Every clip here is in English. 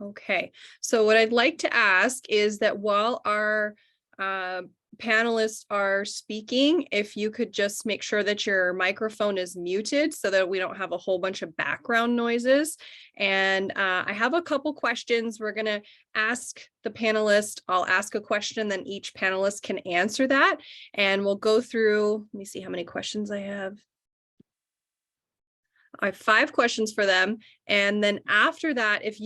Okay, so what I'd like to ask is that while our panelists are speaking, if you could just make sure that your microphone is muted so that we don't have a whole bunch of background noises. And I have a couple questions. We're going to ask the panelist. I'll ask a question, then each panelist can answer that. And we'll go through, let me see how many questions I have. I have 5 questions for them. And then after that, if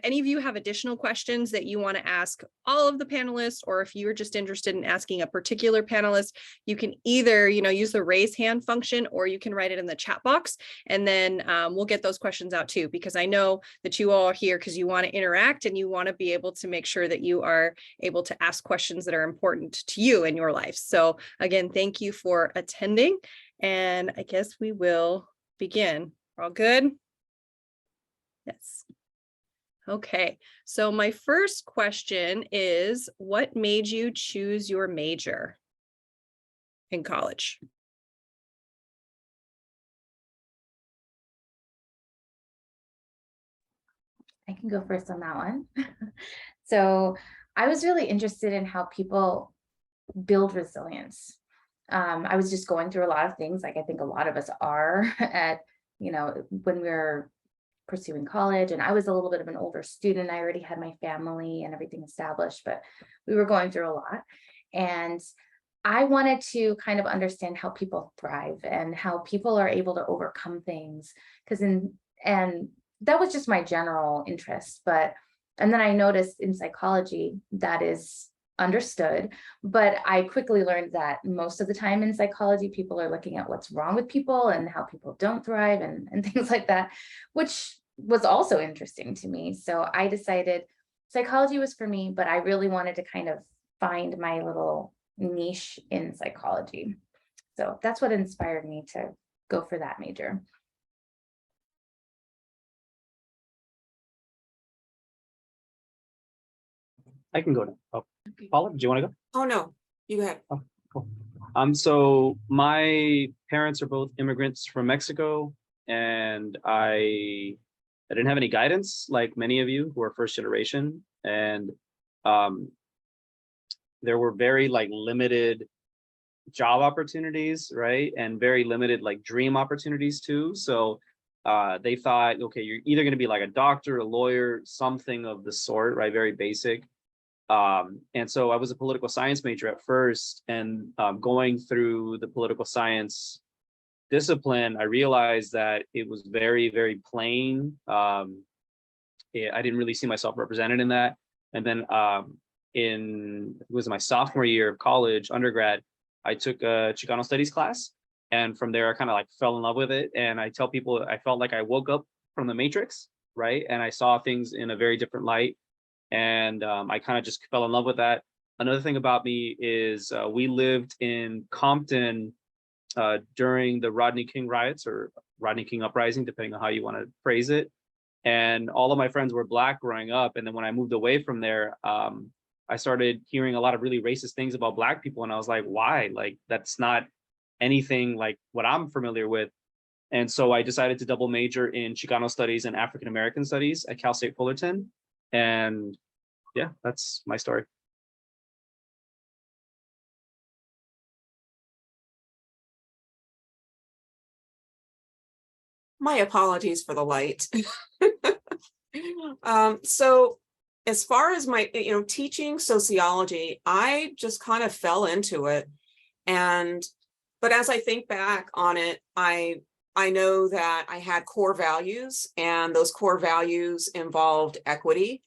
any of you have additional questions that you want to ask all of the panelists, or if you're just interested in asking a particular panelist, you can either, use the raise hand function, or you can write it in the chat box. And then we'll get those questions out too, because I know that you all are here because you want to interact and you want to be able to make sure that you are able to ask questions that are important to you in your life. So again, thank you for attending. And I guess we will begin. All good? Yes. Okay, so my first question is, what made you choose your major in college? I can go first on that one. So I was really interested in how people build resilience. I was just going through a lot of things, like I think a lot of us are at, when we're pursuing college. And I was a little bit of an older student. I already had my family and everything established, but we were going through a lot. And I wanted to kind of understand how people thrive and how people are able to overcome things. And that was just my general interest. And then I noticed in psychology that is understood, but I quickly learned that most of the time in psychology, people are looking at what's wrong with people and how people don't thrive and things like that, which was also interesting to me. So I decided psychology was for me, but I really wanted to kind of find my little niche in psychology. So that's what inspired me to go for that major. I can go now. Oh, Paula, do you want to go? Oh, no, you go ahead. Oh, cool. So my parents are both immigrants from Mexico, and I didn't have any guidance like many of you who are first generation, and there were very limited job opportunities, right? And very limited dream opportunities too. So they thought, okay, you're either going to be like a doctor, a lawyer, something of the sort, right? Very basic. And so I was a political science major at first, and going through the political science discipline, I realized that it was very, very plain. I didn't really see myself represented in that. And then it was my sophomore year of college, undergrad, I took a Chicano studies class. And from there, I kind of fell in love with it. And I tell people, I felt like I woke up from the Matrix, right? And I saw things in a very different light. And I kind of just fell in love with that. Another thing about me is we lived in Compton during the Rodney King riots, or Rodney King uprising, depending on how you want to phrase it. And all of my friends were Black growing up. And then when I moved away from there, I started hearing a lot of really racist things about Black people. And I was like, why? That's not anything like what I'm familiar with. And so I decided to double major in Chicano studies and African American studies at Cal State Fullerton. And yeah, that's my story. My apologies for the light. So as far as my, teaching sociology, I just kind of fell into it. But as I think back on it, I know that I had core values, and those core values involved equity.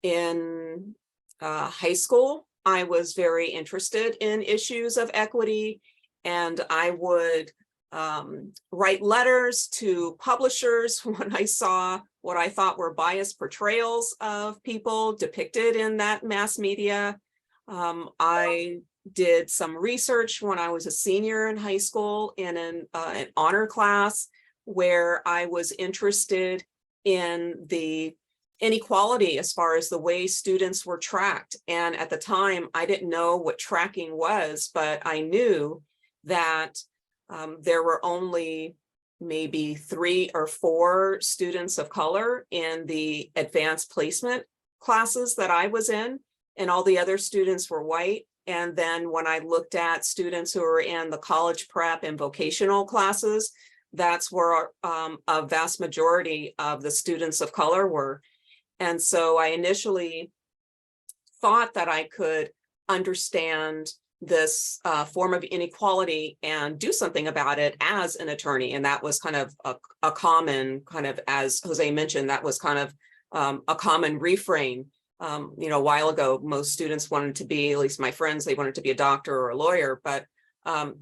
In high school, I was very interested in issues of equity, and I would write letters to publishers when I saw what I thought were biased portrayals of people depicted in that mass media. I did some research when I was a senior in high school in an honor class, where I was interested in the inequality as far as the way students were tracked. And at the time, I didn't know what tracking was, but I knew that there were only maybe 3 or 4 students of color in the advanced placement classes that I was in, and all the other students were white. And then when I looked at students who were in the college prep and vocational classes, that's where a vast majority of the students of color were. And so I initially thought that I could understand this form of inequality and do something about it as an attorney. And that was kind of a common kind of, as Jose mentioned, that was kind of a common refrain. You know, a while ago, most students wanted to be, at least my friends, they wanted to be a doctor or a lawyer. But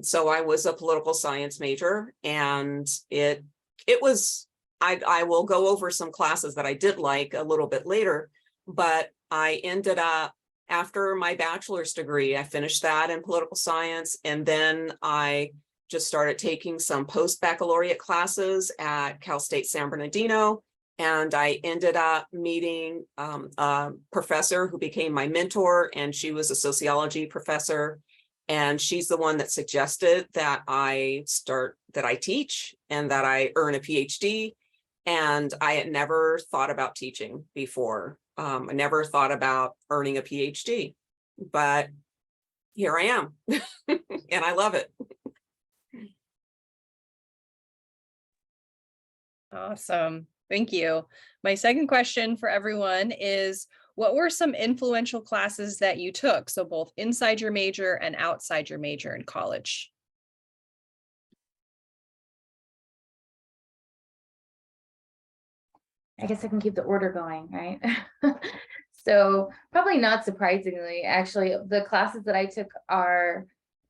so I was a political science major, and it was, I will go over some classes that I did like a little bit later, but I ended up, after my bachelor's degree, I finished that in political science, and then I just started taking some post-baccalaureate classes at Cal State San Bernardino. And I ended up meeting a professor who became my mentor, and she was a sociology professor. And she's the one that suggested that I teach and that I earn a PhD. And I had never thought about teaching before. I never thought about earning a PhD, but here I am, and I love it. Awesome. Thank you. My second question for everyone is, what were some influential classes that you took? So both inside your major and outside your major in college. I guess I can keep the order going, right? So probably not surprisingly, actually, the classes that I took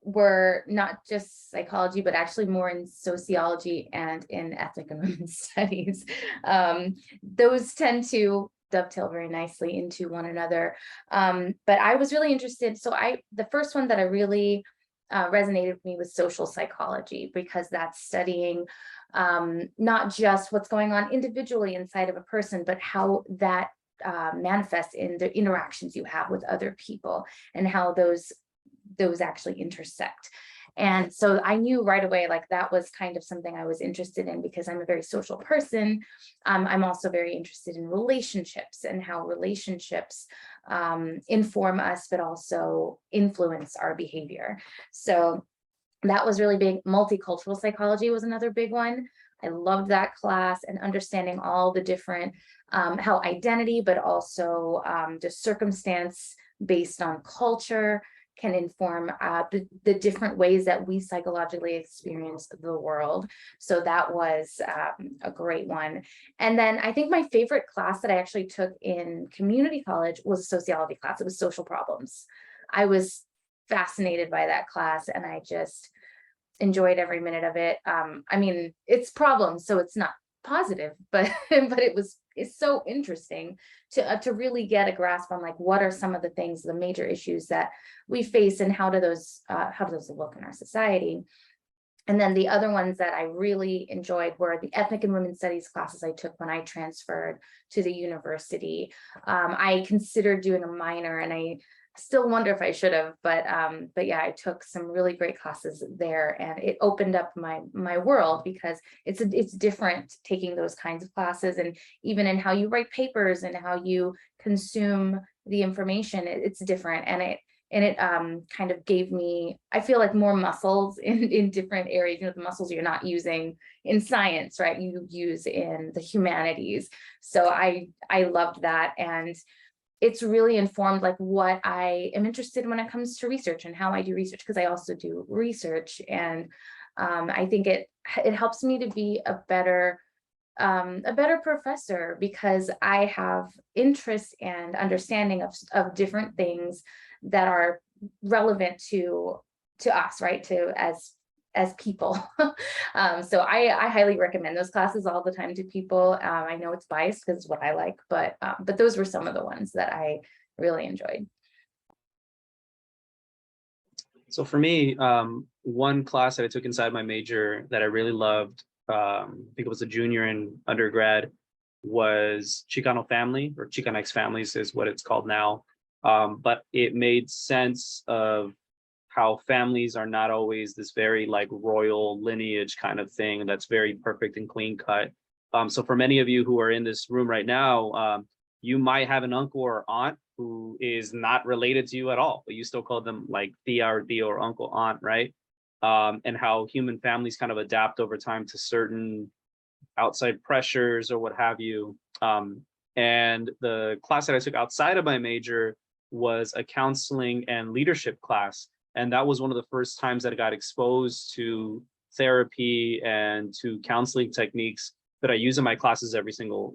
were not just psychology, but actually more in sociology and in ethnic and women's studies. Those tend to dovetail very nicely into one another. But I was really interested. So the first one that I really resonated with me was social psychology, because that's studying not just what's going on individually inside of a person, but how that manifests in the interactions you have with other people, and how those actually intersect. And so I knew right away, like, that was kind of something I was interested in, because I'm a very social person. I'm also very interested in relationships and how relationships inform us, but also influence our behavior. So that was really big. Multicultural psychology was another big one. I loved that class, and understanding all the different, how identity, but also the circumstance based on culture can inform the different ways that we psychologically experience the world. So that was a great one. And then I think my favorite class that I actually took in community college was a sociology class. It was social problems. I was fascinated by that class, and I just enjoyed every minute of it. I mean, it's problems, so it's not positive, but it's so interesting to really get a grasp on, like, what are some of the things, the major issues that we face, and how do those look in our society. And then the other ones that I really enjoyed were the ethnic and women's studies classes I took when I transferred to the university. I considered doing a minor, and I still wonder if I should have, but yeah, I took some really great classes there, and it opened up my world, because it's different taking those kinds of classes, and even in how you write papers and how you consume the information, it's different, and it kind of gave me, I feel like, more muscles in different areas. You know, the muscles you're not using in science, right? You use in the humanities. So I loved that, and it's really informed, like, what I am interested in when it comes to research and how I do research, because I also do research. And I think it helps me to be a better professor, because I have interest and understanding of different things that are relevant to us, right? To as people. So I highly recommend those classes all the time to people. I know it's biased because it's what I like, but those were some of the ones that I really enjoyed. So for me, one class that I took inside my major that I really loved, I think it was a junior in undergrad, was Chicano family, or Chicanx families is what it's called now. But it made sense of how families are not always this very like royal lineage kind of thing that's very perfect and clean cut. So for many of you who are in this room right now, you might have an uncle or aunt who is not related to you at all, but you still call them like tia or tio or uncle, aunt, right? And how human families kind of adapt over time to certain outside pressures or what have you. And the class that I took outside of my major was a counseling and leadership class. And that was one of the first times that I got exposed to therapy and to counseling techniques that I use in my classes every single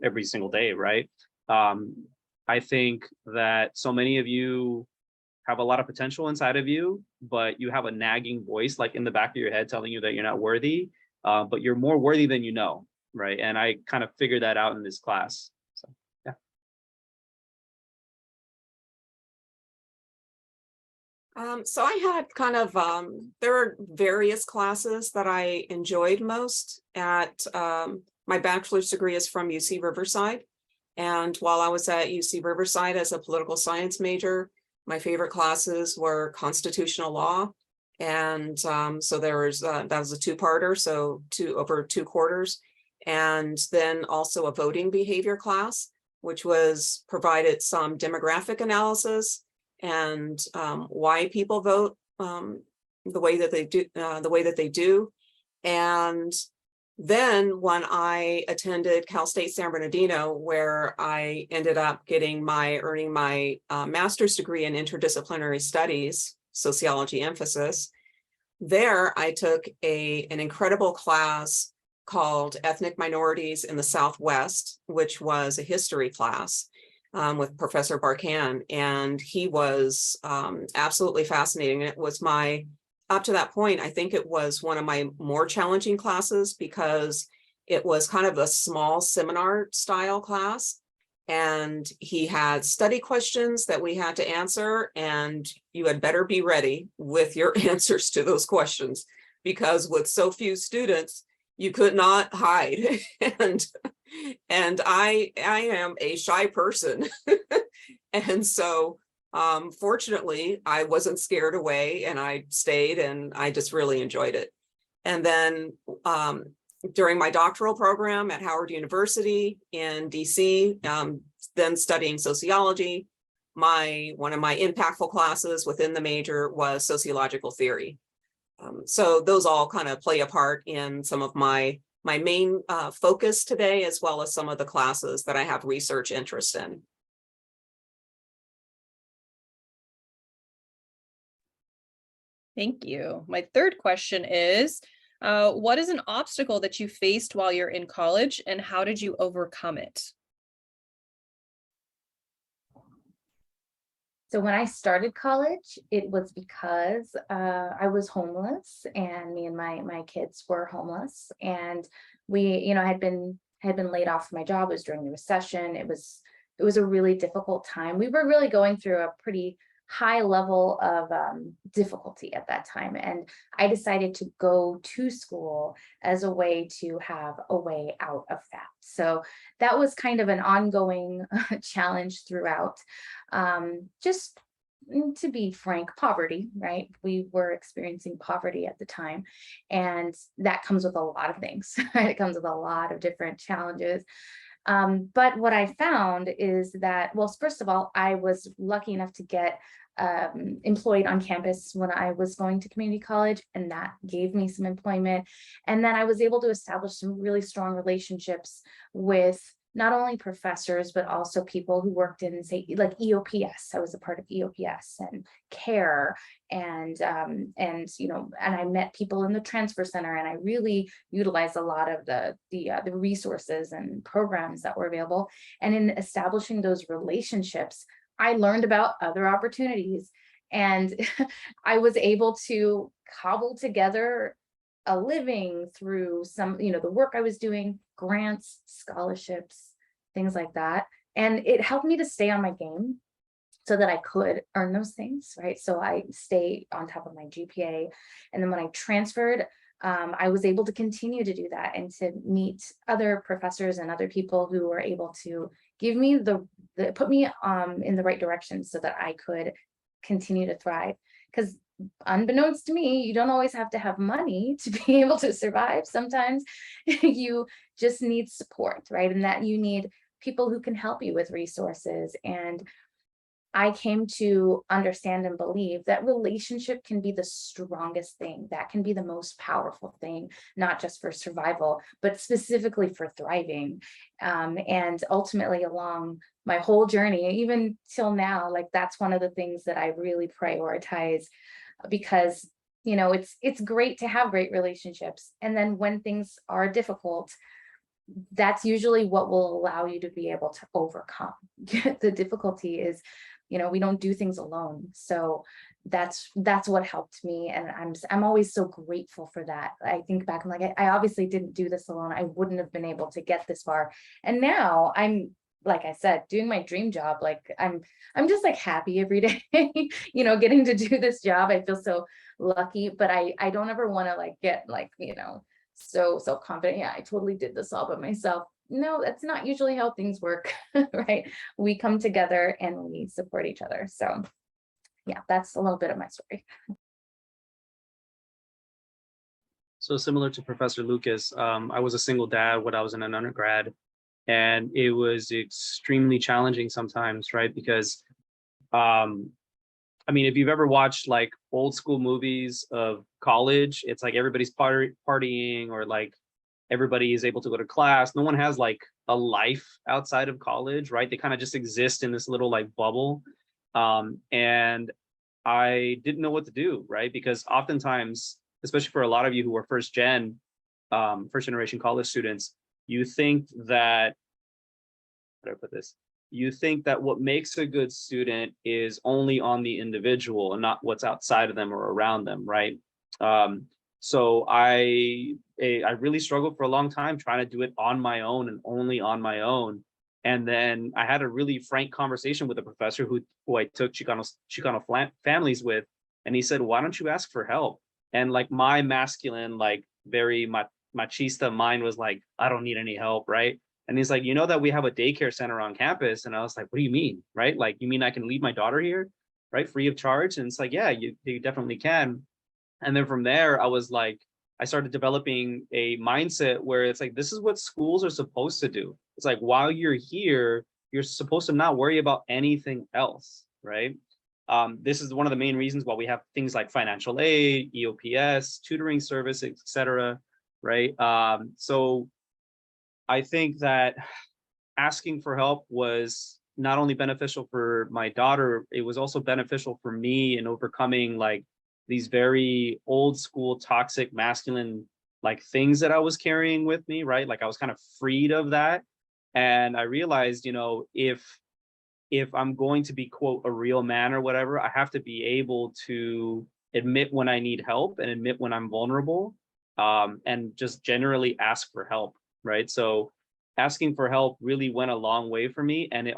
day, right? I think that so many of you have a lot of potential inside of you, but you have a nagging voice like in the back of your head telling you that you're not worthy, but you're more worthy than you know, right? And I kind of figured that out in this class. So, yeah. So I had kind of, there were various classes that I enjoyed most at, my bachelor's degree is from UC Riverside. And while I was at UC Riverside as a political science major, my favorite classes were constitutional law. And so there was, that was a two-parter, so over 2 quarters. And then also a voting behavior class, which was provided some demographic analysis and why people vote the way that they do. And then when I attended Cal State San Bernardino, where I ended up earning my master's degree in interdisciplinary studies, sociology emphasis, there I took an incredible class called Ethnic Minorities in the Southwest, which was a history class with Professor Barkan, and he was absolutely fascinating. It was up to that point, I think it was one of my more challenging classes because it was kind of a small seminar style class. And he had study questions that we had to answer, and you had better be ready with your answers to those questions, because with so few students, you could not hide. And I am a shy person. And so fortunately, I wasn't scared away, and I stayed, and I just really enjoyed it. And then during my doctoral program at Howard University in DC, then studying sociology, one of my impactful classes within the major was sociological theory. So those all kind of play a part in some of my main focus today, as well as some of the classes that I have research interest in. Thank you. My third question is, what is an obstacle that you faced while you're in college, and how did you overcome it? So when I started college, it was because I was homeless, and me and my kids were homeless, and we, had been laid off from my job. It was during the recession. It was a really difficult time. We were really going through a pretty high level of difficulty at that time. And I decided to go to school as a way to have a way out of that. So that was kind of an ongoing challenge throughout. Just to be frank, poverty, right? We were experiencing poverty at the time, and that comes with a lot of things. It comes with a lot of different challenges. But what I found is that, well, first of all, I was lucky enough to get employed on campus when I was going to community college, and that gave me some employment. And then I was able to establish some really strong relationships with not only professors, but also people who worked in, say, like EOPS. I was a part of EOPS and CARE, and I met people in the transfer center, and I really utilized a lot of the resources and programs that were available. And in establishing those relationships, I learned about other opportunities, and I was able to cobble together a living through some, the work I was doing, grants, scholarships, things like that. And it helped me to stay on my game so that I could earn those things, right? So I stay on top of my GPA. And then when I transferred, I was able to continue to do that and to meet other professors and other people who were able to give me put me in the right direction so that I could continue to thrive. Because unbeknownst to me, you don't always have to have money to be able to survive. Sometimes you just need support, right? And that you need people who can help you with resources. And I came to understand and believe that relationship can be the strongest thing, that can be the most powerful thing, not just for survival, but specifically for thriving. And ultimately, along my whole journey, even till now, like that's one of the things that I really prioritize, because it's great to have great relationships. And then when things are difficult, that's usually what will allow you to be able to overcome. The difficulty is, we don't do things alone. So that's what helped me. And I'm always so grateful for that. I think back, I'm like, I obviously didn't do this alone. I wouldn't have been able to get this far. And now I'm, like I said, doing my dream job. Like I'm just like happy every day, getting to do this job. I feel so lucky, but I don't ever want to like get like, so self-confident. Yeah, I totally did this all by myself. No, that's not usually how things work, right? We come together and we support each other. So yeah, that's a little bit of my story. So similar to Professor Lucas, I was a single dad when I was in an undergrad, and it was extremely challenging sometimes, right? Because, if you've ever watched like old school movies of college, it's like everybody's partying, or like everybody is able to go to class. No one has like a life outside of college, right? They kind of just exist in this little like bubble. And I didn't know what to do, right? Because oftentimes, especially for a lot of you who are first generation college students, you think that, how do I put this? You think that what makes a good student is only on the individual and not what's outside of them or around them, right? So I really struggled for a long time trying to do it on my own and only on my own. And then I had a really frank conversation with a professor who I took Chicano families with, and he said, "Why don't you ask for help?" And like my masculine, like very machista mind was like, "I don't need any help," right? And he's like, "You know that we have a daycare center on campus?" And I was like, "What do you mean?" Right? Like, you mean I can leave my daughter here, right, free of charge? And it's like, yeah, you definitely can. And then from there, I started developing a mindset where it's like, this is what schools are supposed to do. It's like, while you're here, you're supposed to not worry about anything else, right? This is one of the main reasons why we have things like financial aid, EOPS, tutoring service, etc., right? So I think that asking for help was not only beneficial for my daughter, it was also beneficial for me in overcoming like these very old school toxic masculine like things that I was carrying with me, right? Like I was kind of freed of that. And I realized, if I'm going to be, quote, a real man or whatever, I have to be able to admit when I need help and admit when I'm vulnerable, and just generally ask for help, right? So asking for help really went a long way for me. And it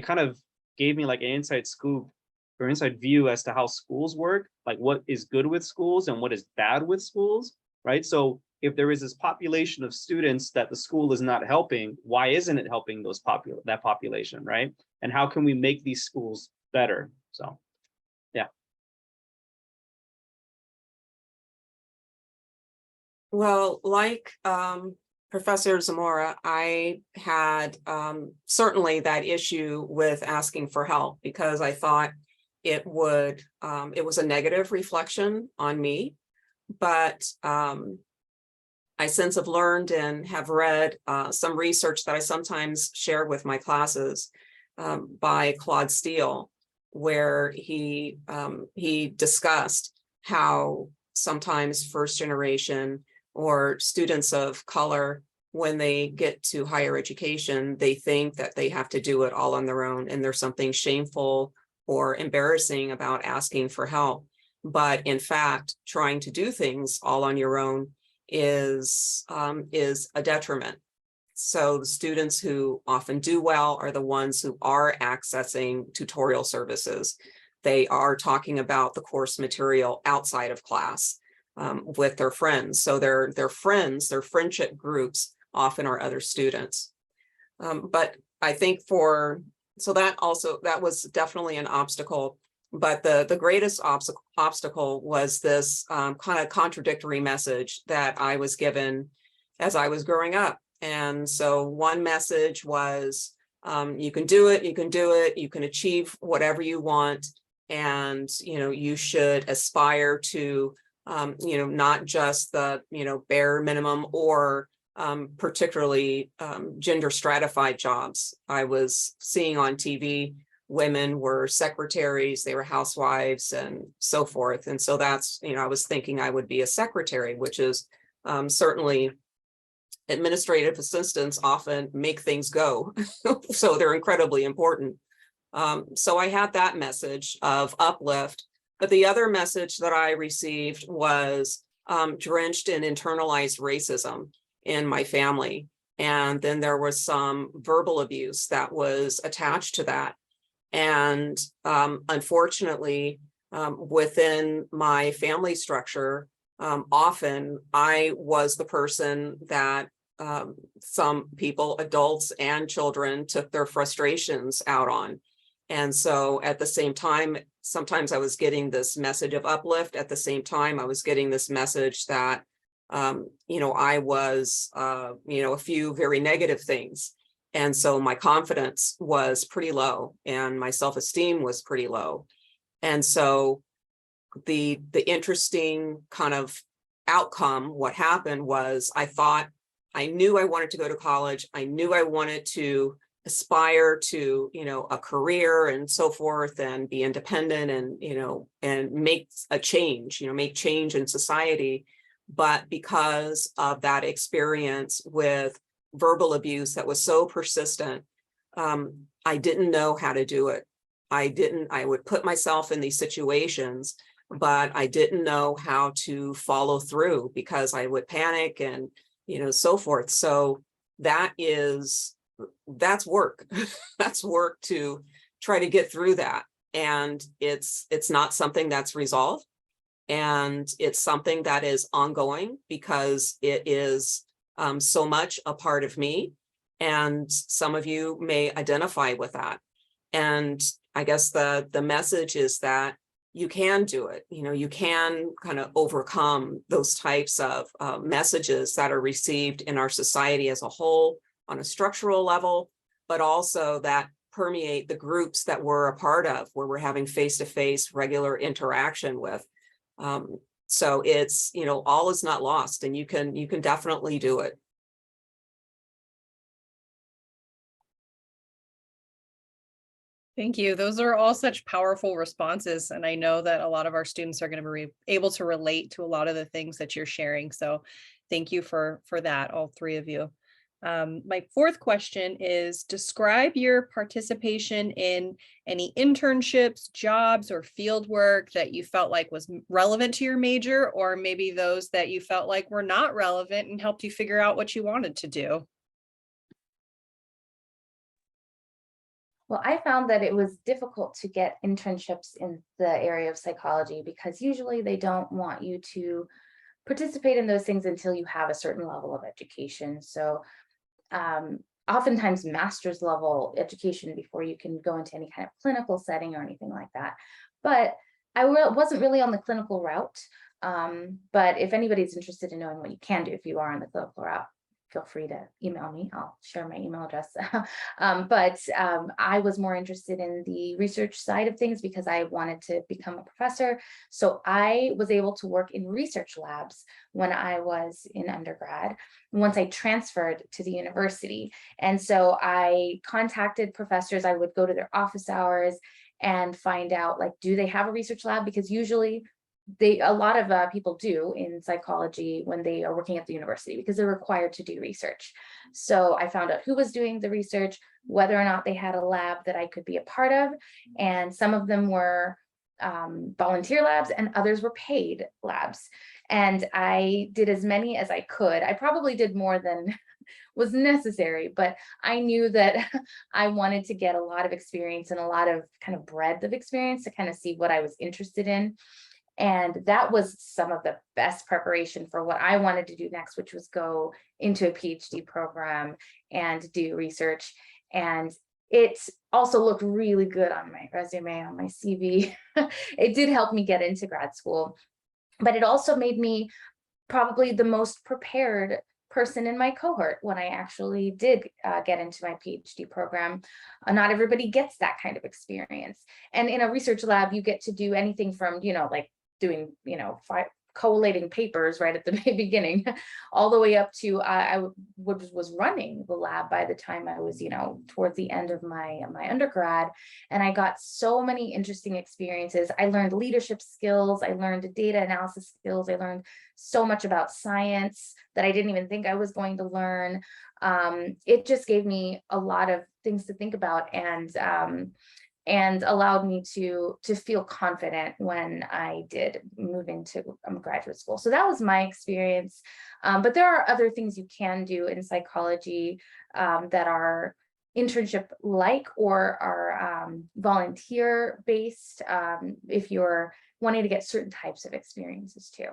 kind of gave me like an inside scoop or inside view as to how schools work, like what is good with schools and what is bad with schools, right? So if there is this population of students that the school is not helping, why isn't it helping that population, right? And how can we make these schools better? So, yeah. Well, like Professor Zamora, I had certainly that issue with asking for help, because I thought it was a negative reflection on me. But I since have learned and have read some research that I sometimes share with my classes by Claude Steele, where he discussed how sometimes first generation or students of color, when they get to higher education, they think that they have to do it all on their own, and there's something shameful or embarrassing about asking for help. But in fact, trying to do things all on your own is a detriment. So the students who often do well are the ones who are accessing tutorial services. They are talking about the course material outside of class with their friends. So their friends, their friendship groups often are other students. But I think so that was definitely an obstacle. but the greatest obstacle was this kind of contradictory message that I was given as I was growing up. And so one message was, you can do it, you can do it, you can achieve whatever you want. And, you should aspire to, not just the, bare minimum or particularly gender stratified jobs. I was seeing on TV, women were secretaries, they were housewives and so forth. And so that's, I was thinking I would be a secretary, which is certainly administrative assistants often make things go. So they're incredibly important. So I had that message of uplift, but the other message that I received was drenched in internalized racism in my family. And then there was some verbal abuse that was attached to that. And unfortunately, within my family structure, often I was the person that some people, adults and children, took their frustrations out on. And so at the same time, sometimes I was getting this message of uplift. At the same time, I was getting this message that, I was, a few very negative things. And so my confidence was pretty low and my self-esteem was pretty low. And so the interesting kind of outcome, what happened was I knew I wanted to go to college. I knew I wanted to aspire to, a career and so forth and be independent and, and make a change, make change in society. But because of that experience with verbal abuse that was so persistent, I didn't know how to do it. I would put myself in these situations, but I didn't know how to follow through because I would panic and, so forth. So that's work. That's work to try to get through that. And it's not something that's resolved. And it's something that is ongoing because it is so much a part of me. And some of you may identify with that. And I guess the message is that you can do it. You can kind of overcome those types of messages that are received in our society as a whole on a structural level, but also that permeate the groups that we're a part of, where we're having face-to-face regular interaction with. So it's, all is not lost, and you can definitely do it. Thank you. Those are all such powerful responses. And I know that a lot of our students are going to be able to relate to a lot of the things that you're sharing. So thank you for that, all three of you. My fourth question is, describe your participation in any internships, jobs, or field work that you felt like was relevant to your major, or maybe those that you felt like were not relevant and helped you figure out what you wanted to do. Well, I found that it was difficult to get internships in the area of psychology because usually they don't want you to participate in those things until you have a certain level of education. So oftentimes master's level education before you can go into any kind of clinical setting or anything like that. But I wasn't really on the clinical route. But if anybody's interested in knowing what you can do if you are on the clinical route, feel free to email me. I'll share my email address. But I was more interested in the research side of things because I wanted to become a professor. So I was able to work in research labs when I was in undergrad, once I transferred to the university. And so I contacted professors. I would go to their office hours and find out, like, do they have a research lab? Because usually a lot of people do in psychology when they are working at the university because they're required to do research. So I found out who was doing the research, whether or not they had a lab that I could be a part of. And some of them were volunteer labs and others were paid labs. And I did as many as I could. I probably did more than was necessary, but I knew that I wanted to get a lot of experience and a lot of kind of breadth of experience to kind of see what I was interested in. And that was some of the best preparation for what I wanted to do next, which was go into a PhD program and do research. And it also looked really good on my resume, on my CV. It did help me get into grad school, but it also made me probably the most prepared person in my cohort when I actually did get into my PhD program. Not everybody gets that kind of experience. And in a research lab, you get to do anything from, like doing, collating papers right at the beginning, all the way up to I was running the lab by the time I was, towards the end of my undergrad. And I got so many interesting experiences. I learned leadership skills. I learned data analysis skills. I learned so much about science that I didn't even think I was going to learn. It just gave me a lot of things to think about, and allowed me to feel confident when I did move into graduate school. So that was my experience. But there are other things you can do in psychology that are internship-like or are volunteer-based if you're wanting to get certain types of experiences too.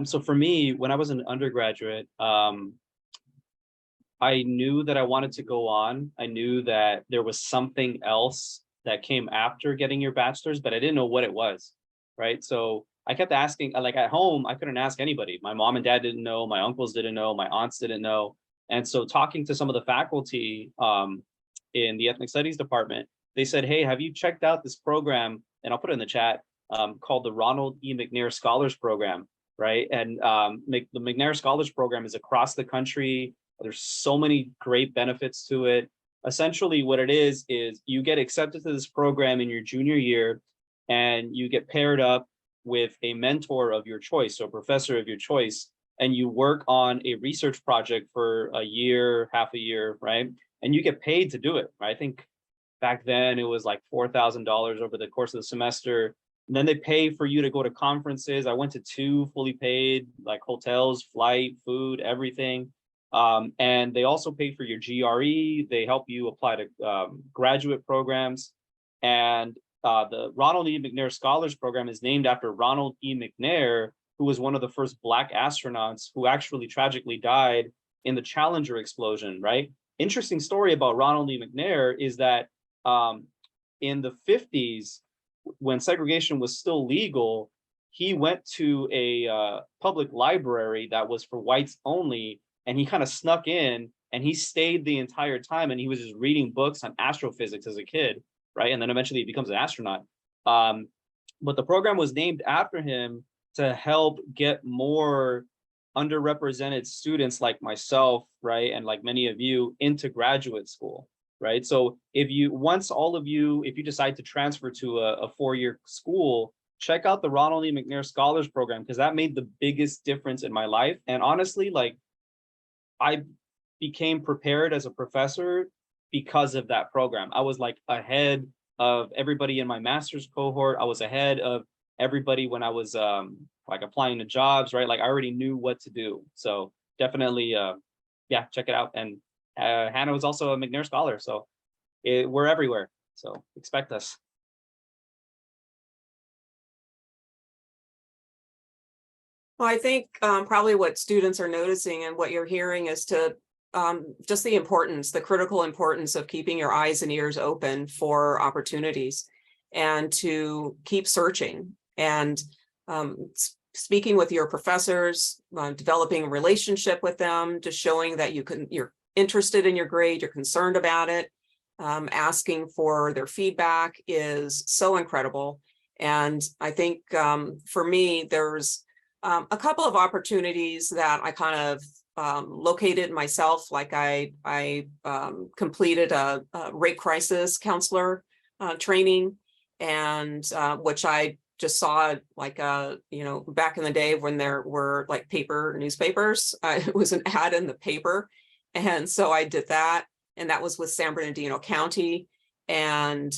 So for me, when I was an undergraduate, I knew that I wanted to go on. I knew that there was something else that came after getting your bachelor's, but I didn't know what it was, right? So I kept asking, like at home, I couldn't ask anybody. My mom and dad didn't know, my uncles didn't know, my aunts didn't know. And so talking to some of the faculty in the ethnic studies department, they said, hey, have you checked out this program? And I'll put it in the chat, called the Ronald E. McNair Scholars Program, right? And the McNair Scholars Program is across the country. There's so many great benefits to it. Essentially, what it is you get accepted to this program in your junior year, and you get paired up with a mentor of your choice, so a professor of your choice, and you work on a research project for a year, half a year, right? And you get paid to do it, right? I think back then it was like $4,000 over the course of the semester. And then they pay for you to go to conferences. I went to 2 fully paid, like hotels, flight, food, everything. And they also pay for your GRE. They help you apply to graduate programs. And the Ronald E. McNair Scholars Program is named after Ronald E. McNair, who was one of the first Black astronauts who actually tragically died in the Challenger explosion, right? Interesting story about Ronald E. McNair is that in the 50s, when segregation was still legal, he went to a public library that was for whites only, and he kind of snuck in, and he stayed the entire time, and he was just reading books on astrophysics as a kid, right? And then eventually he becomes an astronaut. But the program was named after him to help get more underrepresented students like myself, right, and like many of you, into graduate school, right? So if you decide to transfer to a 4-year school, check out the Ronald E. McNair Scholars Program, because that made the biggest difference in my life. And honestly, like, I became prepared as a professor because of that program. I was like ahead of everybody in my master's cohort. I was ahead of everybody when I was like applying to jobs, right? Like I already knew what to do. So definitely, yeah, check it out. And Hannah was also a McNair Scholar, so we're everywhere. So expect us. Well, I think probably what students are noticing and what you're hearing is to just the critical importance of keeping your eyes and ears open for opportunities, and to keep searching and speaking with your professors, developing a relationship with them, just showing that you're interested in your grade, you're concerned about it. Asking for their feedback is so incredible. And I think for me, there's a couple of opportunities that I kind of located myself. Like I completed a rape crisis counselor training, and which I just saw like back in the day when there were like newspapers. It was an ad in the paper, and so I did that, and that was with San Bernardino County. And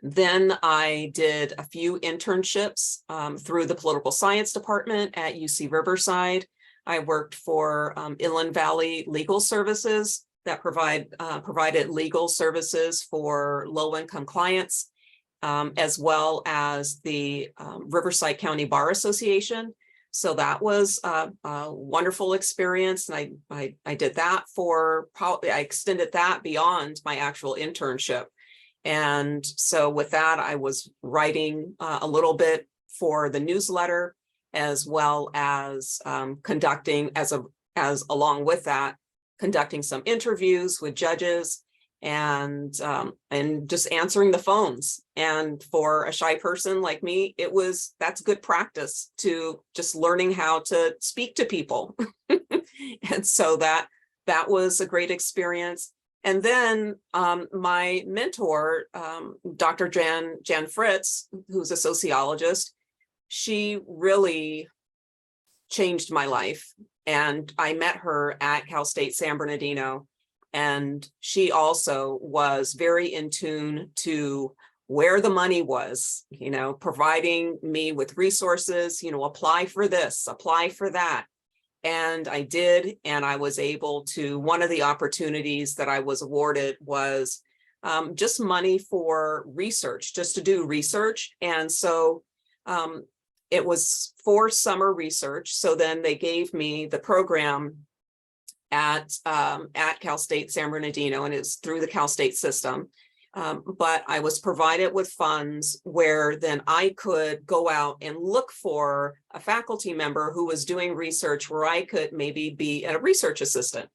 then I did a few internships through the political science department at UC Riverside. I worked for Inland Valley Legal Services that provided legal services for low-income clients, as well as the Riverside County Bar Association, So that was a wonderful experience. And I did that for probably, I extended that beyond my actual internship. And so with that, I was writing a little bit for the newsletter, as well as conducting as along with that, conducting some interviews with judges and just answering the phones. And for a shy person like me, that's good practice to just learning how to speak to people. And so that was a great experience. And then my mentor, Dr. Jan Fritz, who's a sociologist, she really changed my life. And I met her at Cal State San Bernardino. And she also was very in tune to where the money was, providing me with resources, apply for this, apply for that. And I did, and I was able to, one of the opportunities that I was awarded was just money for research, just to do research. And so it was for summer research. So then they gave me the program at Cal State San Bernardino, and it's through the Cal State system. But I was provided with funds where then I could go out and look for a faculty member who was doing research where I could maybe be a research assistant.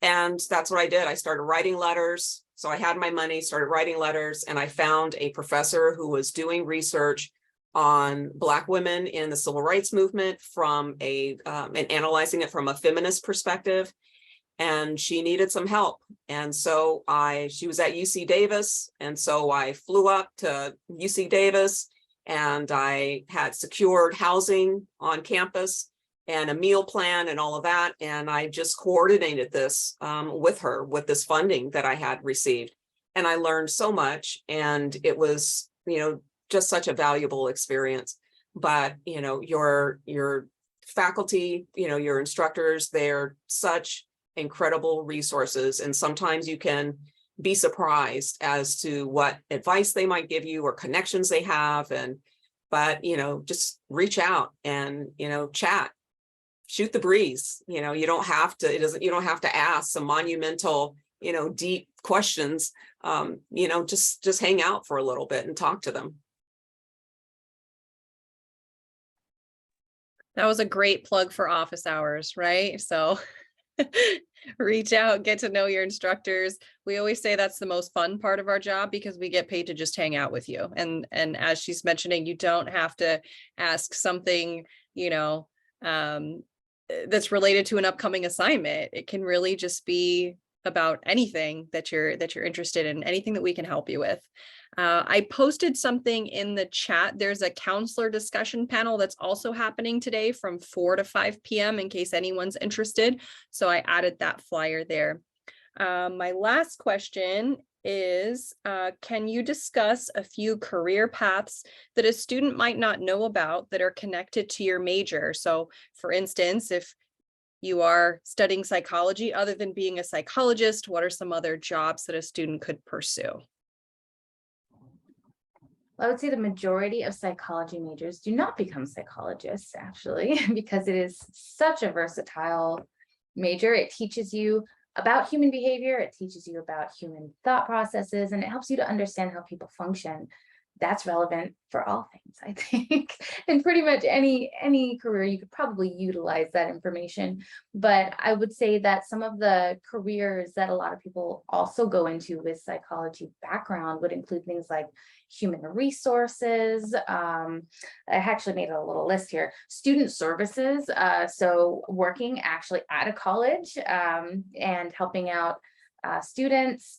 And that's what I did. I started writing letters. So I had my money, started writing letters, and I found a professor who was doing research on Black women in the civil rights movement from and analyzing it from a feminist perspective. And she needed some help. And so she was at UC Davis. And so I flew up to UC Davis, and I had secured housing on campus and a meal plan and all of that. And I just coordinated this with her, with this funding that I had received. And I learned so much, and it was, just such a valuable experience. But, your faculty, your instructors, they're such incredible resources. And sometimes you can be surprised as to what advice they might give you or connections they have. But, just reach out and, chat, shoot the breeze. You don't have to, you don't have to ask some monumental, deep questions. Just hang out for a little bit and talk to them. That was a great plug for office hours, right? So reach out, get to know your instructors. We always say that's the most fun part of our job, because we get paid to just hang out with you. And as she's mentioning, you don't have to ask something, that's related to an upcoming assignment. It can really just be about anything that you're interested in, anything that we can help you with. I posted something in the chat. There's a counselor discussion panel that's also happening today from 4 to 5 p.m. in case anyone's interested. So I added that flyer there. My last question is, can you discuss a few career paths that a student might not know about that are connected to your major? So for instance, if you are studying psychology, other than being a psychologist, what are some other jobs that a student could pursue? I would say the majority of psychology majors do not become psychologists, actually, because it is such a versatile major. It teaches you about human behavior, it teaches you about human thought processes, and it helps you to understand how people function. That's relevant for all things, I think. In pretty much any career, you could probably utilize that information. But I would say that some of the careers that a lot of people also go into with psychology background would include things like human resources. I actually made a little list here. Student services, so working actually at a college and helping out students.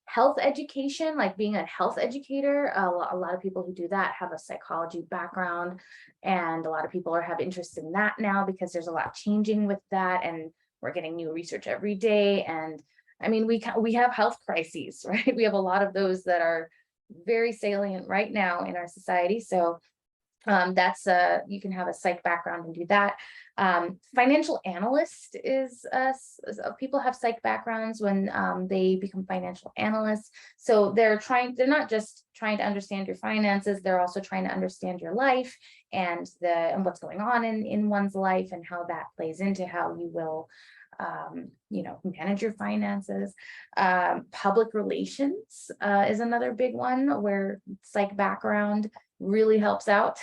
Health education, like being a health educator, a lot of people who do that have a psychology background, and a lot of people have interest in that now because there's a lot changing with that, and we're getting new research every day. And I mean, we have health crises, right? We have a lot of those that are very salient right now in our society. So That's you can have a psych background and do that. Financial analyst is people have psych backgrounds when they become financial analysts. So they're not just trying to understand your finances, they're also trying to understand your life and what's going on in one's life and how that plays into how you will manage your finances. Public relations is another big one where psych background really helps out.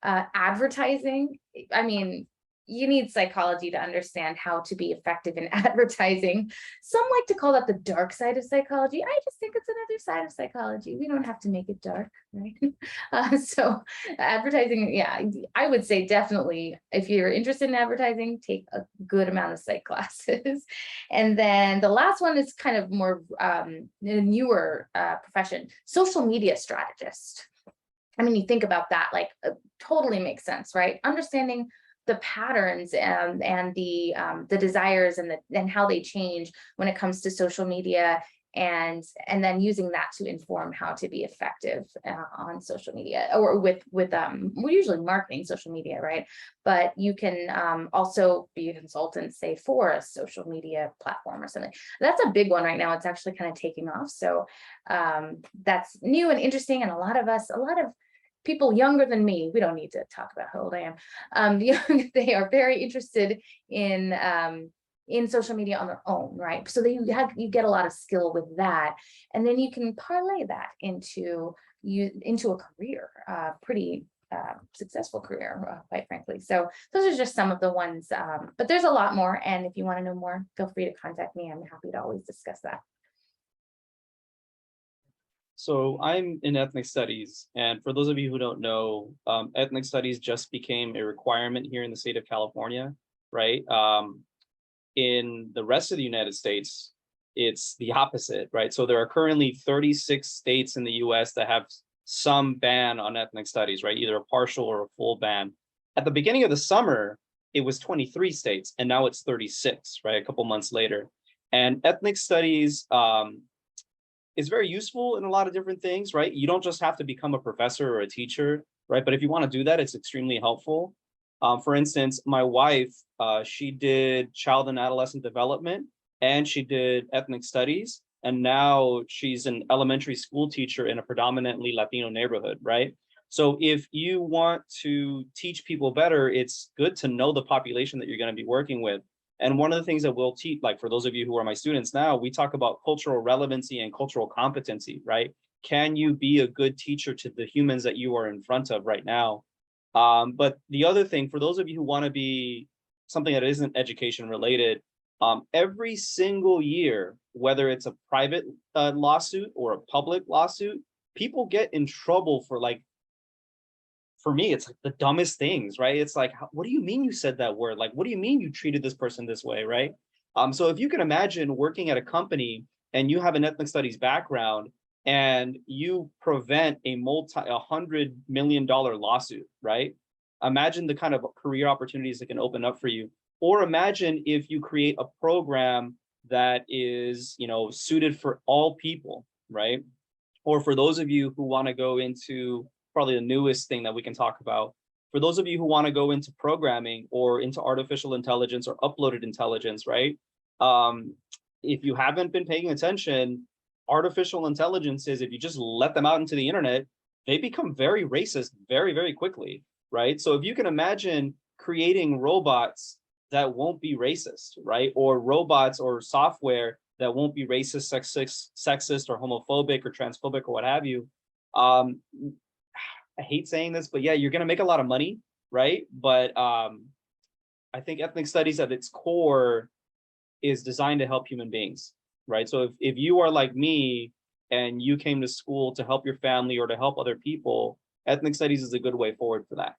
Advertising, I mean, you need psychology to understand how to be effective in advertising. Some like to call that the dark side of psychology. I just think it's another side of psychology. We don't have to make it dark, right? So advertising, yeah, I would say definitely, if you're interested in advertising, take a good amount of psych classes. And then the last one is kind of more newer profession, social media strategist. I mean, you think about that, like totally makes sense, right? Understanding the patterns and the desires and how they change when it comes to social media, and then using that to inform how to be effective on social media, or with we're usually marketing social media, right? But you can also be a consultant, say, for a social media platform or something. That's a big one right now. It's actually kind of taking off. So that's new and interesting, and a lot of people younger than me, we don't need to talk about how old I am, they are very interested in social media on their own, right? So you get a lot of skill with that, and then you can parlay that into a career, pretty successful career, quite frankly. So those are just some of the ones, but there's a lot more, and if you want to know more, feel free to contact me. I'm happy to always discuss that. So I'm in ethnic studies, and for those of you who don't know, ethnic studies just became a requirement here in the state of California, right? In the rest of the United States, it's the opposite, right? So there are currently 36 states in the US that have some ban on ethnic studies, right? Either a partial or a full ban. At the beginning of the summer, it was 23 states, and now it's 36, right? A couple months later. And ethnic studies, is very useful in a lot of different things, right? You don't just have to become a professor or a teacher, right? But if you want to do that, it's extremely helpful. For instance, my wife, she did child and adolescent development, and she did ethnic studies, and now she's an elementary school teacher in a predominantly Latino neighborhood, right? So if you want to teach people better, it's good to know the population that you're going to be working with. And one of the things that we'll teach, like for those of you who are my students now, we talk about cultural relevancy and cultural competency, right? Can you be a good teacher to the humans that you are in front of right now? But the other thing, for those of you who want to be something that isn't education related, every single year, whether it's a private lawsuit or a public lawsuit, people get in trouble for, like, for me, it's like the dumbest things, right? It's like, what do you mean you said that word? Like, what do you mean you treated this person this way, right? So if you can imagine working at a company and you have an ethnic studies background and you prevent a $100 million lawsuit, right? Imagine the kind of career opportunities that can open up for you. Or imagine if you create a program that is, suited for all people, right? Or for those of you who want to go into probably the newest thing that we can talk about. For those of you who want to go into programming or into artificial intelligence or uploaded intelligence, right? If you haven't been paying attention, artificial intelligences, if you just let them out into the internet, they become very racist very, very quickly, right? So if you can imagine creating robots that won't be racist, right? Or robots or software that won't be racist, sexist, or homophobic or transphobic or what have you, I hate saying this, but yeah, you're going to make a lot of money, right? But I think ethnic studies at its core is designed to help human beings, right? So if you are like me and you came to school to help your family or to help other people, ethnic studies is a good way forward for that.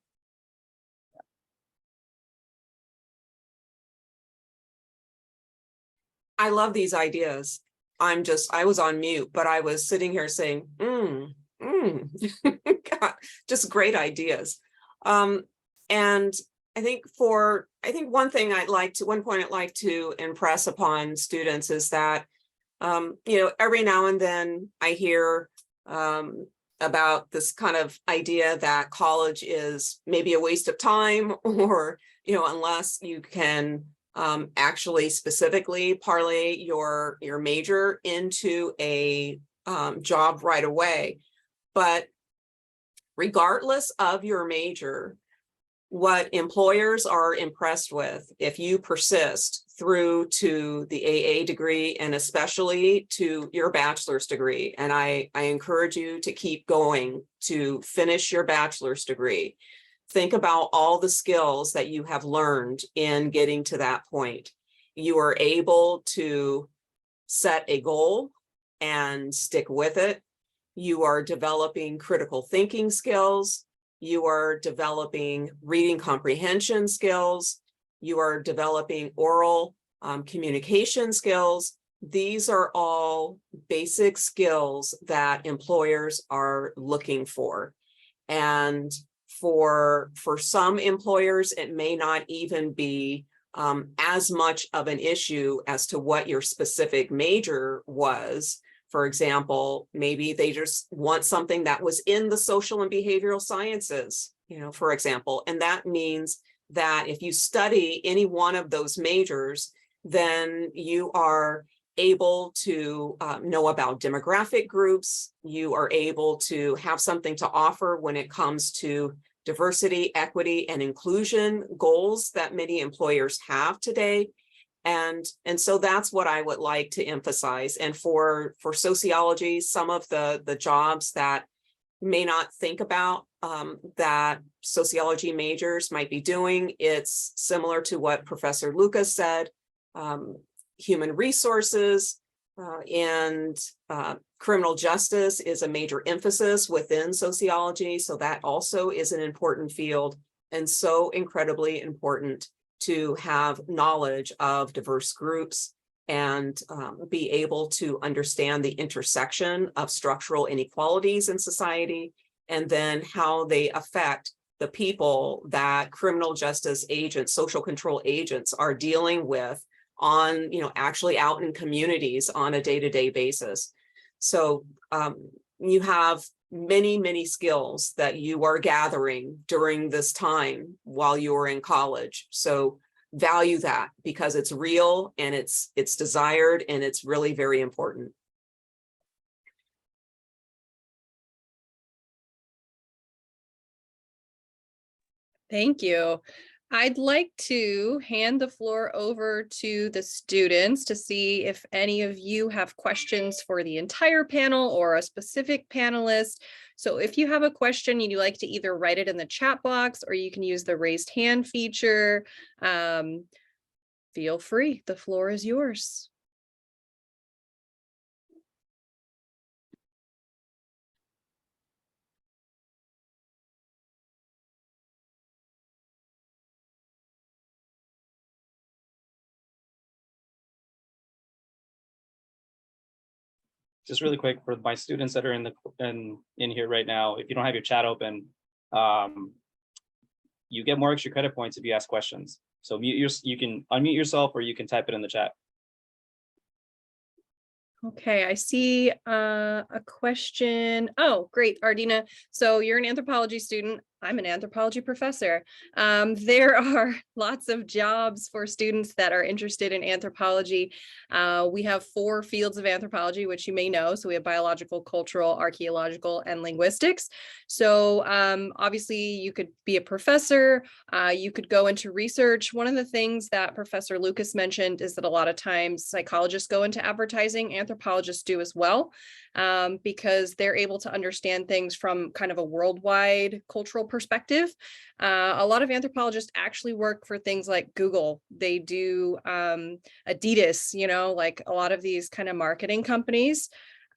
I love these ideas. I was on mute, but I was sitting here saying, God, just great ideas. And I think one point I'd like to impress upon students is that, every now and then I hear about this kind of idea that college is maybe a waste of time, or, unless you can actually specifically parlay your major into a job right away. But regardless of your major, what employers are impressed with, if you persist through to the AA degree and especially to your bachelor's degree, and I encourage you to keep going to finish your bachelor's degree. Think about all the skills that you have learned in getting to that point. You are able to set a goal and stick with it. You are developing critical thinking skills. You are developing reading comprehension skills. You are developing oral communication skills. These are all basic skills that employers are looking for. And for some employers, it may not even be as much of an issue as to what your specific major was. For example, maybe they just want something that was in the social and behavioral sciences, for example, and that means that if you study any one of those majors, then you are able to know about demographic groups. You are able to have something to offer when it comes to diversity, equity, and inclusion goals that many employers have today. And so that's what I would like to emphasize. And for sociology, some of the jobs that may not think about that sociology majors might be doing, it's similar to what Professor Lucas said. Human resources and criminal justice is a major emphasis within sociology. So that also is an important field, and so incredibly important to have knowledge of diverse groups and be able to understand the intersection of structural inequalities in society, and then how they affect the people that criminal justice agents, social control agents are dealing with on, actually out in communities on a day-to-day basis. So you have many, many skills that you are gathering during this time while you're in college. So value that, because it's real and it's desired, and it's really very important. Thank you. I'd like to hand the floor over to the students to see if any of you have questions for the entire panel or a specific panelist. So if you have a question, you'd like to either write it in the chat box, or you can use the raised hand feature. Feel free, the floor is yours. Just really quick for my students that are in here right now, if you don't have your chat open, you get more extra credit points if you ask questions. So you can unmute yourself, or you can type it in the chat. Okay, I see a question. Oh, great, Ardina. So you're an anthropology student. I'm an anthropology professor. There are lots of jobs for students that are interested in anthropology. We have 4 fields of anthropology, which you may know. So we have biological, cultural, archaeological, and linguistics. So obviously you could be a professor, you could go into research. One of the things that Professor Lucas mentioned is that a lot of times psychologists go into advertising, anthropologists do as well, because they're able to understand things from kind of a worldwide cultural perspective. A lot of anthropologists actually work for things like Google. They do Adidas, like a lot of these kind of marketing companies.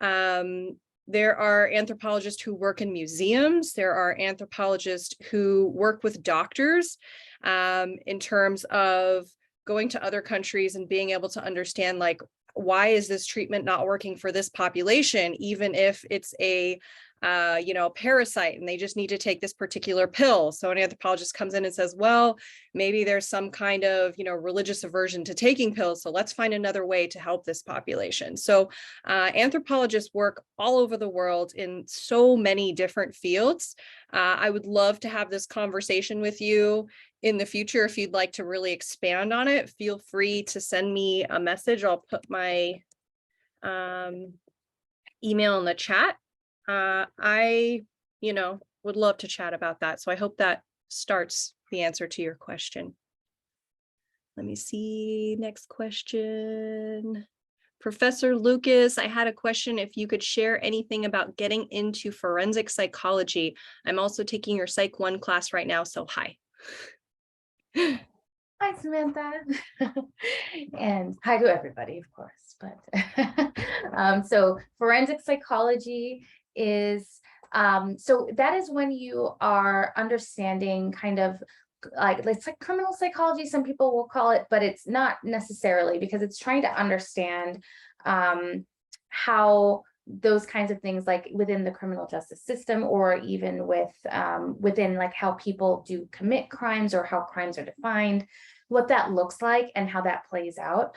There are anthropologists who work in museums. There are anthropologists who work with doctors in terms of going to other countries and being able to understand, like, why is this treatment not working for this population, even if it's a parasite and they just need to take this particular pill. So an anthropologist comes in and says, well, maybe there's some kind of, religious aversion to taking pills. So let's find another way to help this population. So anthropologists work all over the world in so many different fields. I would love to have this conversation with you in the future. If you'd like to really expand on it, feel free to send me a message. I'll put my email in the chat. I would love to chat about that. So I hope that starts the answer to your question. Let me see. Next question. Professor Lucas, I had a question if you could share anything about getting into forensic psychology. I'm also taking your Psych 1 class right now, so hi. Hi, Samantha. And hi to everybody, of course. But so forensic psychology is, so that is when you are understanding kind of like, it's like criminal psychology, some people will call it, but it's not necessarily, because it's trying to understand how those kinds of things, like within the criminal justice system, or even within like how people do commit crimes or how crimes are defined, what that looks like and how that plays out.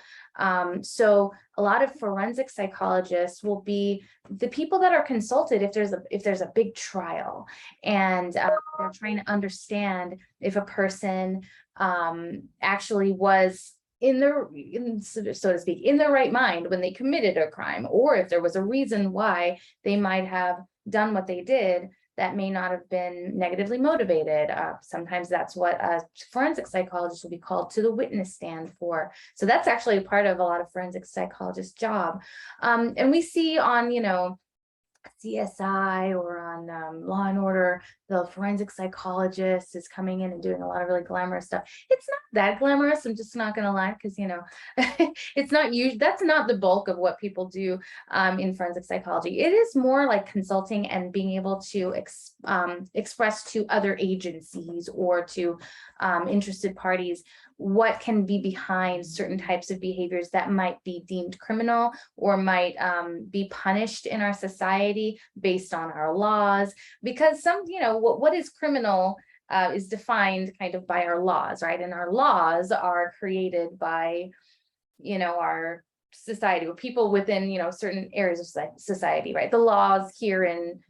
So a lot of forensic psychologists will be the people that are consulted if there's a big trial, and they're trying to understand if a person actually was so to speak, in their right mind when they committed a crime, or if there was a reason why they might have done what they did that may not have been negatively motivated. Sometimes that's what a forensic psychologist will be called to the witness stand for. So that's actually a part of a lot of forensic psychologists' job. And we see on, CSI or on Law and Order, the forensic psychologist is coming in and doing a lot of really glamorous stuff. It's not that glamorous, I'm just not gonna lie, because it's not usually, that's not the bulk of what people do in forensic psychology. It is more like consulting and being able to express to other agencies or to interested parties what can be behind certain types of behaviors that might be deemed criminal or might be punished in our society based on our laws. Because what is criminal is defined kind of by our laws, right? And our laws are created by, our society, or people within, certain areas of society, right? The laws here in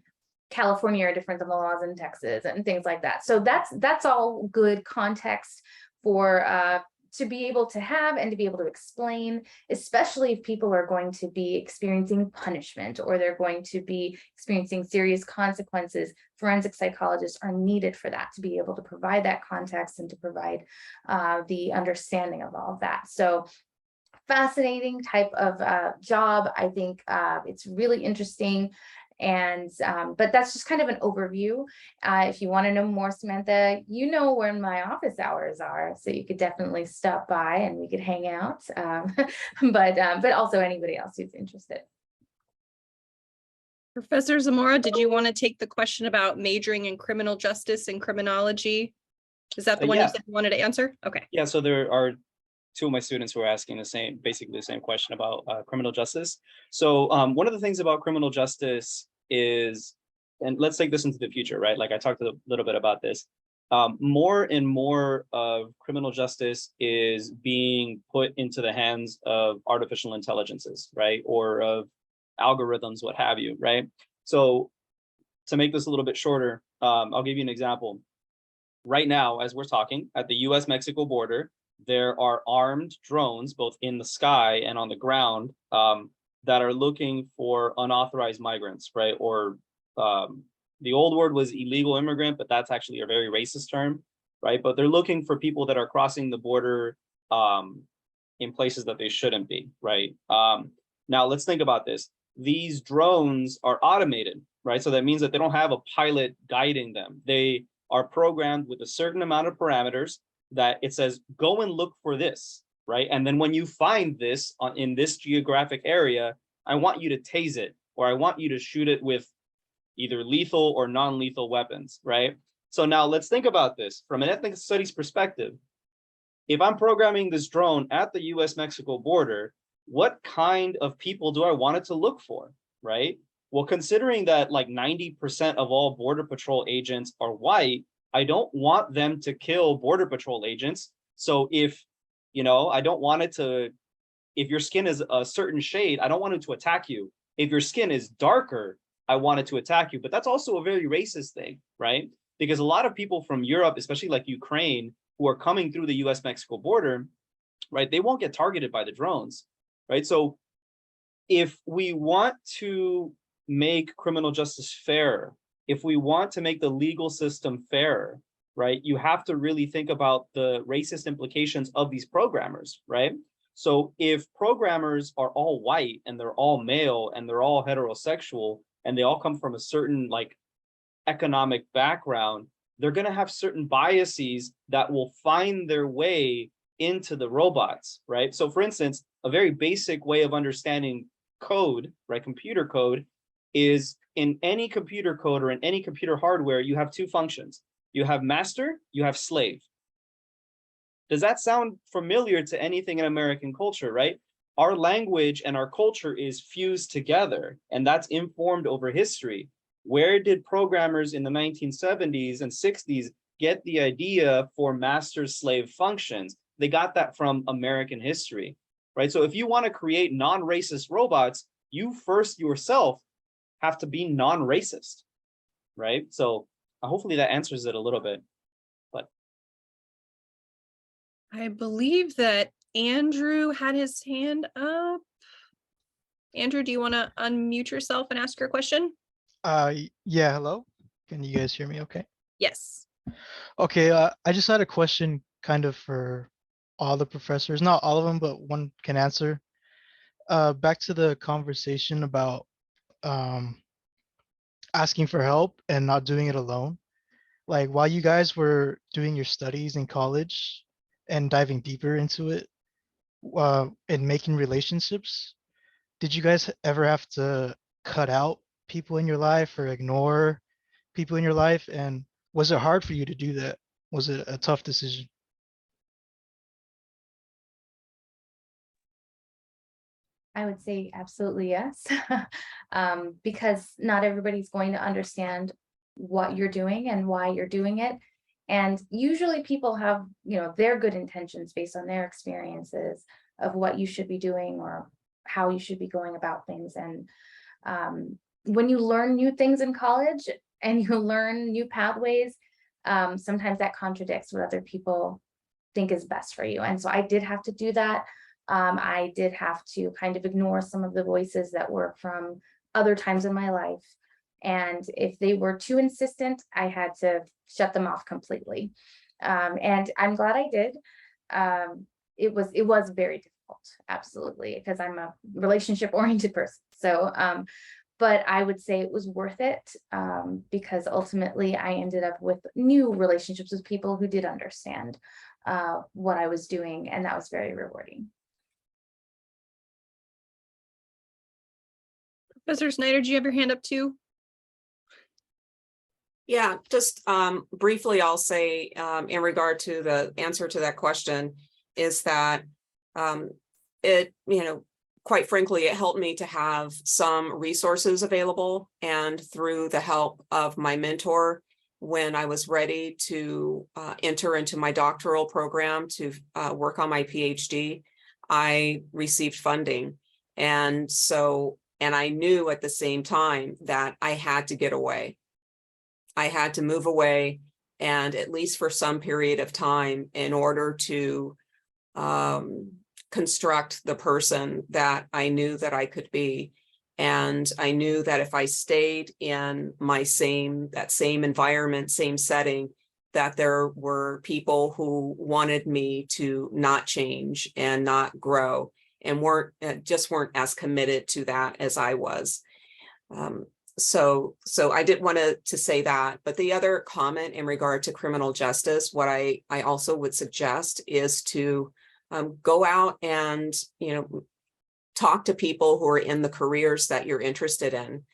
California are different than the laws in Texas and things like that. So that's all good context for to be able to have and to be able to explain, especially if people are going to be experiencing punishment or they're going to be experiencing serious consequences. Forensic psychologists are needed for that, to be able to provide that context and to provide the understanding of all of that. So fascinating type of job. I think it's really interesting. And but that's just kind of an overview. If you want to know more, Samantha, you know where my office hours are, so you could definitely stop by and we could hang out. But also anybody else who's interested. Professor Zamora, did you want to take the question about majoring in criminal justice and criminology? Is that the one you said you wanted to answer? Okay. Yeah, so there are two of my students who are asking basically the same question about criminal justice. So one of the things about criminal justice is, and let's take this into the future, right? Like I talked a little bit about this. More and more of criminal justice is being put into the hands of artificial intelligences, right? Or of algorithms, what have you, right? So to make this a little bit shorter, I'll give you an example. Right now, as we're talking, at the US-Mexico border, there are armed drones, both in the sky and on the ground, that are looking for unauthorized migrants, right? Or the old word was illegal immigrant, but that's actually a very racist term, right? But they're looking for people that are crossing the border in places that they shouldn't be, right? Now, let's think about this. These drones are automated, right? So that means that they don't have a pilot guiding them. They are programmed with a certain amount of parameters that it says, go and look for this, right? And then when you find this in this geographic area, I want you to tase it, or I want you to shoot it with either lethal or non-lethal weapons, right? So now let's think about this from an ethnic studies perspective. If I'm programming this drone at the US-Mexico border, what kind of people do I want it to look for, right? Well, considering that like 90% of all Border Patrol agents are white, I don't want them to kill Border Patrol agents. So if, I don't want it to, if your skin is a certain shade, I don't want it to attack you. If your skin is darker, I want it to attack you. But that's also a very racist thing, right? Because a lot of people from Europe, especially like Ukraine, who are coming through the US-Mexico border, right, they won't get targeted by the drones, right? So if we want to make criminal justice fair, if we want to make the legal system fairer, right, you have to really think about the racist implications of these programmers, right? So if programmers are all white and they're all male and they're all heterosexual and they all come from a certain like economic background, they're going to have certain biases that will find their way into the robots, right? So for instance, a very basic way of understanding code, right, computer code, is in any computer code or in any computer hardware, you have two functions. You have master, you have slave. Does that sound familiar to anything in American culture, right? Our language and our culture is fused together, and that's informed over history. Where did programmers in the 1970s and 60s get the idea for master-slave functions? They got that from American history, right? So if you want to create non-racist robots, you first yourself have to be non-racist, right? So hopefully that answers it a little bit. But I believe that Andrew had his hand up. Andrew, do you want to unmute yourself and ask your question? Yeah, hello. Can you guys hear me okay? Yes. Okay, I just had a question kind of for all the professors, not all of them, but one can answer. Back to the conversation about asking for help and not doing it alone. Like while you guys were doing your studies in college and diving deeper into it and making relationships, did you guys ever have to cut out people in your life or ignore people in your life? And was it hard for you to do that? Was it a tough decision? I would say absolutely yes. Because not everybody's going to understand what you're doing and why you're doing it. And usually people have, their good intentions based on their experiences of what you should be doing or how you should be going about things. And when you learn new things in college and you learn new pathways, sometimes that contradicts what other people think is best for you. And so I did have to do that. I did have to kind of ignore some of the voices that were from other times in my life. And if they were too insistent, I had to shut them off completely. And I'm glad I did. It was very difficult, absolutely, because I'm a relationship-oriented person. So, but I would say it was worth it because ultimately I ended up with new relationships with people who did understand what I was doing, and that was very rewarding. Professor Snyder, do you have your hand up too? Yeah, just briefly, I'll say in regard to the answer to that question is that it, quite frankly, it helped me to have some resources available, and through the help of my mentor, when I was ready to enter into my doctoral program to work on my PhD, I received funding. And I knew at the same time that I had to get away. I had to move away, and at least for some period of time, in order to construct the person that I knew that I could be. And I knew that if I stayed in my same environment, same setting, that there were people who wanted me to not change and not grow, and weren't as committed to that as I was. So I did want to say that. But the other comment in regard to criminal justice, what I also would suggest is to go out and, talk to people who are in the careers that you're interested in.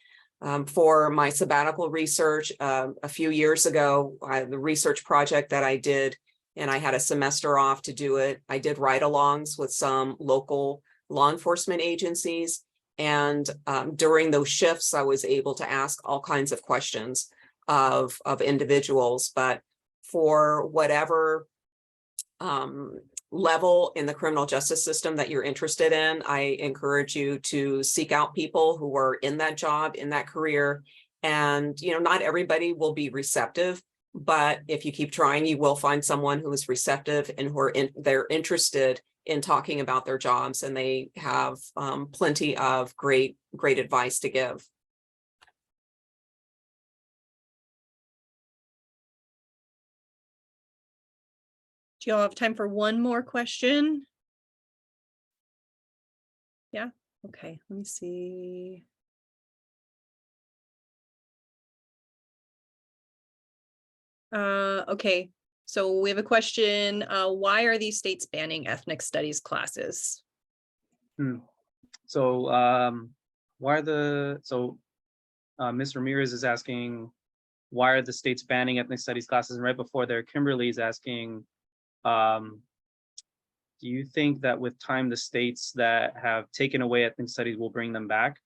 For my sabbatical research a few years ago, the research project that I did, and I had a semester off to do it, I did ride-alongs with some local law enforcement agencies. And during those shifts, I was able to ask all kinds of questions of individuals, but for whatever level in the criminal justice system that you're interested in, I encourage you to seek out people who are in that job, in that career. And, you know, not everybody will be receptive, but if you keep trying, you will find someone who is receptive and who are they're interested in talking about their jobs, and they have plenty of great advice to give. Do y'all have time for one more question? Yeah, okay, let me see. Okay, so we have a question. Why are these states banning ethnic studies classes? So why are Ms. Ramirez is asking, why are the states banning ethnic studies classes? And right before there, Kimberly is asking, do you think that with time, the states that have taken away ethnic studies will bring them back?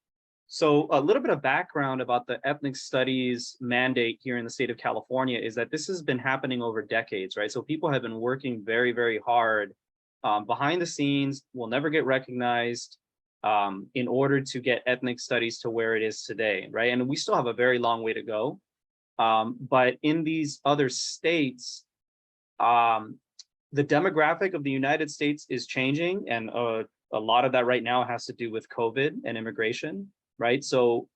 So a little bit of background about the ethnic studies mandate here in the state of California is that this has been happening over decades, right? So people have been working very, very hard behind the scenes, will never get recognized in order to get ethnic studies to where it is today, right? And we still have a very long way to go. But in these other states, the demographic of the United States is changing, and a lot of that right now has to do with COVID and immigration, right? So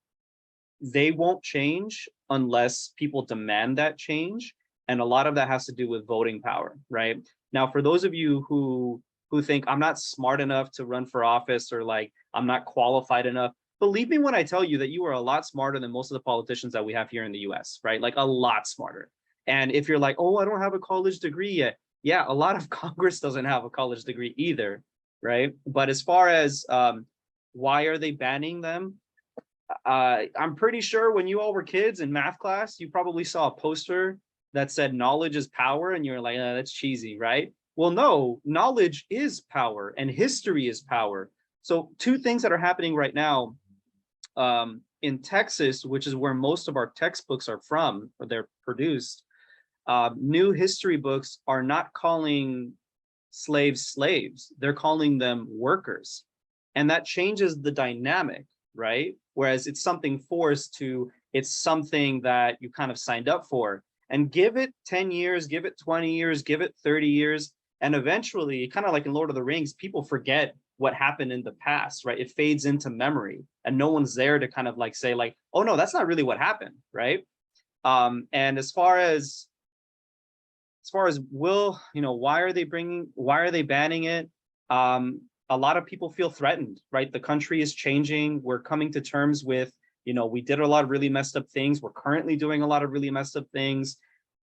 they won't change unless people demand that change. And a lot of that has to do with voting power, right? Now, for those of you who think I'm not smart enough to run for office, or like I'm not qualified enough, believe me when I tell you that you are a lot smarter than most of the politicians that we have here in the US, right? Like a lot smarter. And if you're like, oh, I don't have a college degree yet. Yeah, a lot of Congress doesn't have a college degree either, right? But as far as why are they banning them? I'm pretty sure when you all were kids in math class, you probably saw a poster that said knowledge is power, and you're like, that's cheesy, right? Well, no, knowledge is power and history is power. So two things that are happening right now in Texas, which is where most of our textbooks are from, or they're produced, new history books are not calling slaves slaves, they're calling them workers. And that changes the dynamic, right? Whereas it's something forced to, it's something that you kind of signed up for. And give it 10 years, give it 20 years, give it 30 years. And eventually, kind of like in Lord of the Rings, people forget what happened in the past, right? It fades into memory, and no one's there to kind of like say like, oh no, that's not really what happened, right? And as far as why are they banning it? A lot of people feel threatened, right? The country is changing. We're coming to terms with, we did a lot of really messed up things. We're currently doing a lot of really messed up things.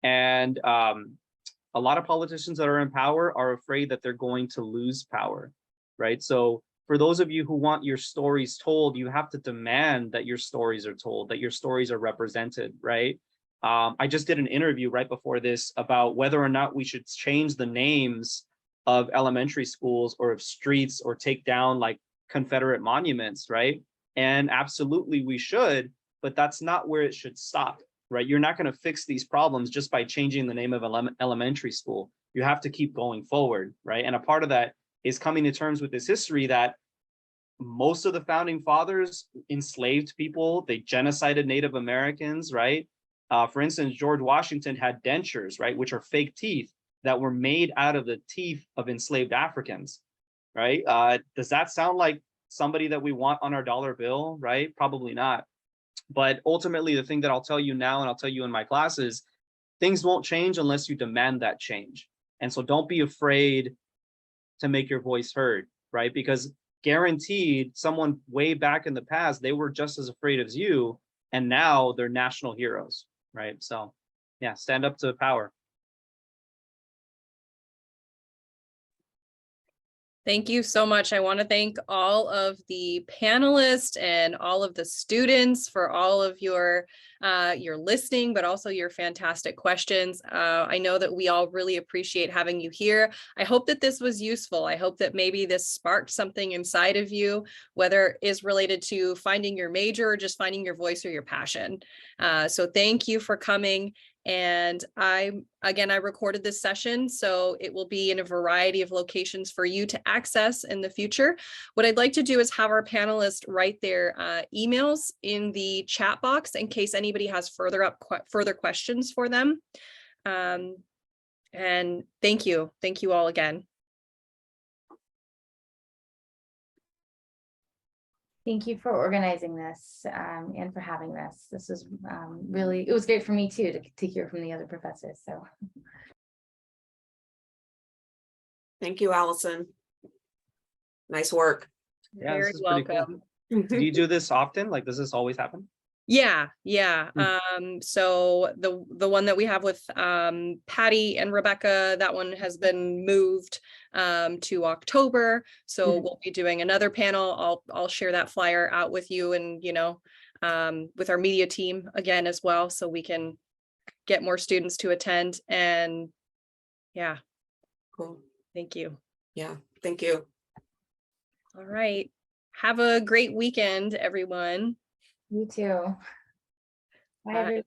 And a lot of politicians that are in power are afraid that they're going to lose power, right? So for those of you who want your stories told, you have to demand that your stories are told, that your stories are represented, right? I just did an interview right before this about whether or not we should change the names of elementary schools or of streets, or take down like Confederate monuments, right? And absolutely we should, but that's not where it should stop, right? You're not going to fix these problems just by changing the name of elementary school. You have to keep going forward, right? And a part of that is coming to terms with this history that most of the founding fathers enslaved people, they genocided Native Americans, right? For instance, George Washington had dentures, right, which are fake teeth that were made out of the teeth of enslaved Africans, right? Does that sound like somebody that we want on our dollar bill, right? Probably not. But ultimately, the thing that I'll tell you now, and I'll tell you in my classes, things won't change unless you demand that change. And so don't be afraid to make your voice heard, right? Because guaranteed, someone way back in the past, they were just as afraid as you, and now they're national heroes, right? So yeah, stand up to power. Thank you so much. I want to thank all of the panelists and all of the students for all of your listening, but also your fantastic questions. I know that we all really appreciate having you here. I hope that this was useful. I hope that maybe this sparked something inside of you, whether it is related to finding your major or just finding your voice or your passion. So thank you for coming. And I recorded this session, so it will be in a variety of locations for you to access in the future. What I'd like to do is have our panelists write their emails in the chat box in case anybody has further questions for them. And thank you all again. Thank you for organizing this and for having this. This was really, it was great for me too to hear from the other professors. So Thank you, Allison. Nice work. Yeah, Very this is pretty cool. welcome. Do you do this often? Like, does this always happen? Yeah. Hmm. So the one that we have with Patty and Rebecca, that one has been moved to October. So Mhm. we'll be doing another panel. I'll share that flyer out with you and with our media team again as well, so we can get more students to attend. And yeah, Cool. thank you. Yeah, thank you. All right. Have a great weekend, everyone. you too. Bye, Bye. everyone.